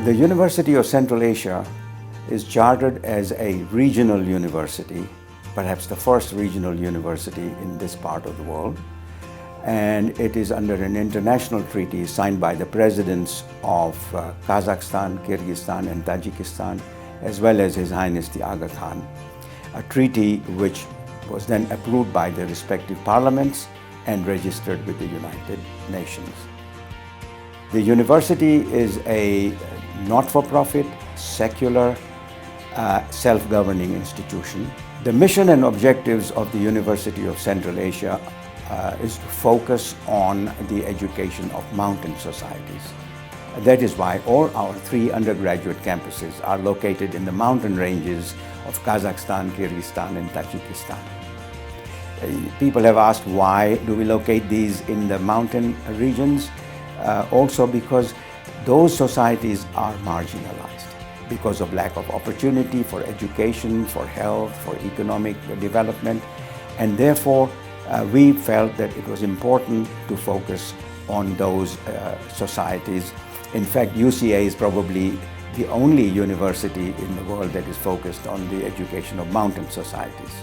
The University of Central Asia is chartered as a regional university, perhaps the first regional university in this part of the world. And it is under an international treaty signed by the presidents of Kazakhstan, Kyrgyzstan and Tajikistan, as well as His Highness the Aga Khan, a treaty which was then approved by the respective parliaments and registered with the United Nations. The university is a not-for-profit, secular, self-governing institution. The mission and objectives of the University of Central Asia is to focus on the education of mountain societies. That is why all our 3 undergraduate campuses are located in the mountain ranges of Kazakhstan, Kyrgyzstan and Tajikistan. People have asked why do we locate these in the mountain regions? Also because those societies are marginalized because of lack of opportunity for education, for health, for economic development, and therefore we felt that it was important to focus on those societies. In fact, UCA is probably the only university in the world that is focused on the education of mountain societies.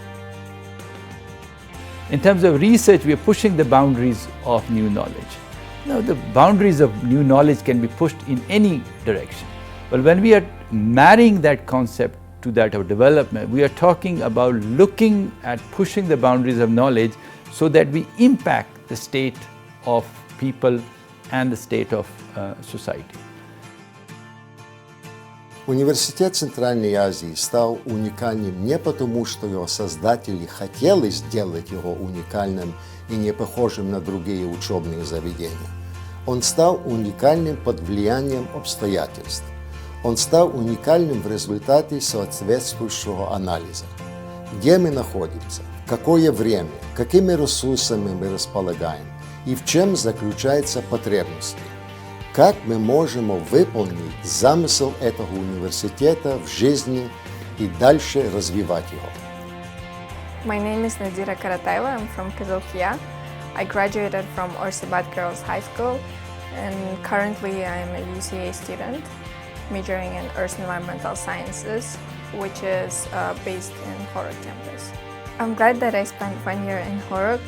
In terms of research, we are pushing the boundaries of new knowledge. Now, the boundaries of new knowledge can be pushed in any direction. But when we are marrying that concept to that of development, we are talking about looking at pushing the boundaries of knowledge so that we impact the state of people and the state of society. Университет Центральной Азии стал уникальным не потому, что его создатели хотели сделать его уникальным и не похожим на другие учебные заведения. Он стал уникальным под влиянием обстоятельств. Он стал уникальным в результате соответствующего анализа. Где мы находимся, в какое время, какими ресурсами мы располагаем и в чем заключается потребность. Как мы можем выполнить замысел этого университета в жизни и дальше развивать его. My name is Nadira Karatayeva. I'm from Kazakhstan. I graduated from Orsibat Girls High School and currently I'm a UCA student majoring in Earth and Environmental Sciences, which is based in Horuk campus. I'm glad that I spent 1 year in Horuk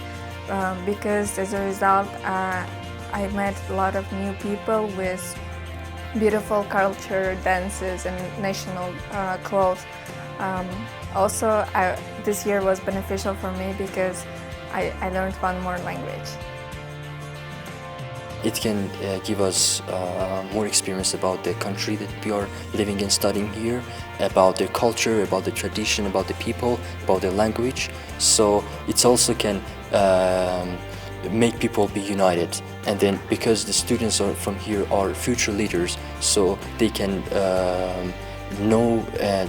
because as a result I met a lot of new people with beautiful culture, dances and national clothes. Also, this year was beneficial for me because I learned 1 more language. It can give us more experience about the country that we are living and studying here, about their culture, about the tradition, about the people, about the language. So it also can make people be united. And then because the students are from here are future leaders, so they can know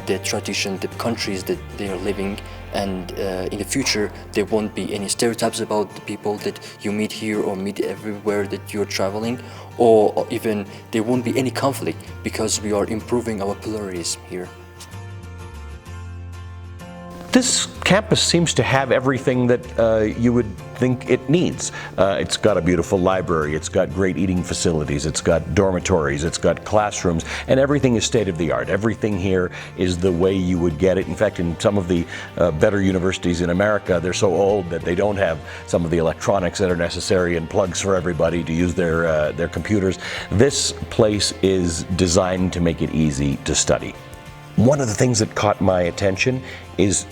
the tradition, the countries that they are living, and in the future there won't be any stereotypes about the people that you meet here or meet everywhere that you're traveling, or even there won't be any conflict because we are improving our pluralism here. This campus seems to have everything that you would think it needs. It's got a beautiful library, it's got great eating facilities, it's got dormitories, it's got classrooms, and everything is state-of-the-art. Everything here is the way you would get it. In fact, in some of the better universities in America, they're so old that they don't have some of the electronics that are necessary and plugs for everybody to use their computers. This place is designed to make it easy to study. One of the things that caught my attention is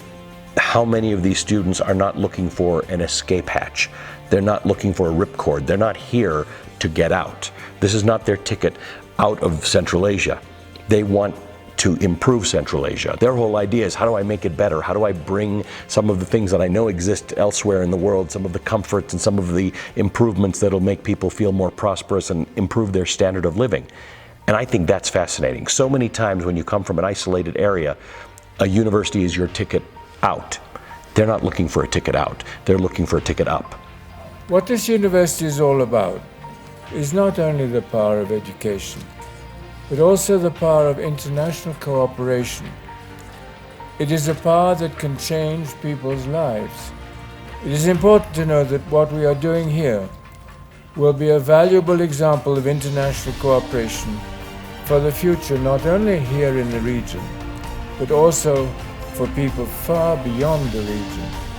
how many of these students are not looking for an escape hatch. They're not looking for a ripcord. They're not here to get out. This is not their ticket out of Central Asia. They want to improve Central Asia. Their whole idea is, how do I make it better? How do I bring some of the things that I know exist elsewhere in the world, some of the comforts and some of the improvements that'll make people feel more prosperous and improve their standard of living? And I think that's fascinating. So many times when you come from an isolated area, a university is your ticket out. They're not looking for a ticket out. They're looking for a ticket up. What this university is all about is not only the power of education, but also the power of international cooperation. It is a power that can change people's lives. It is important to know that what we are doing here will be a valuable example of international cooperation for the future, not only here in the region, but also for people far beyond the region.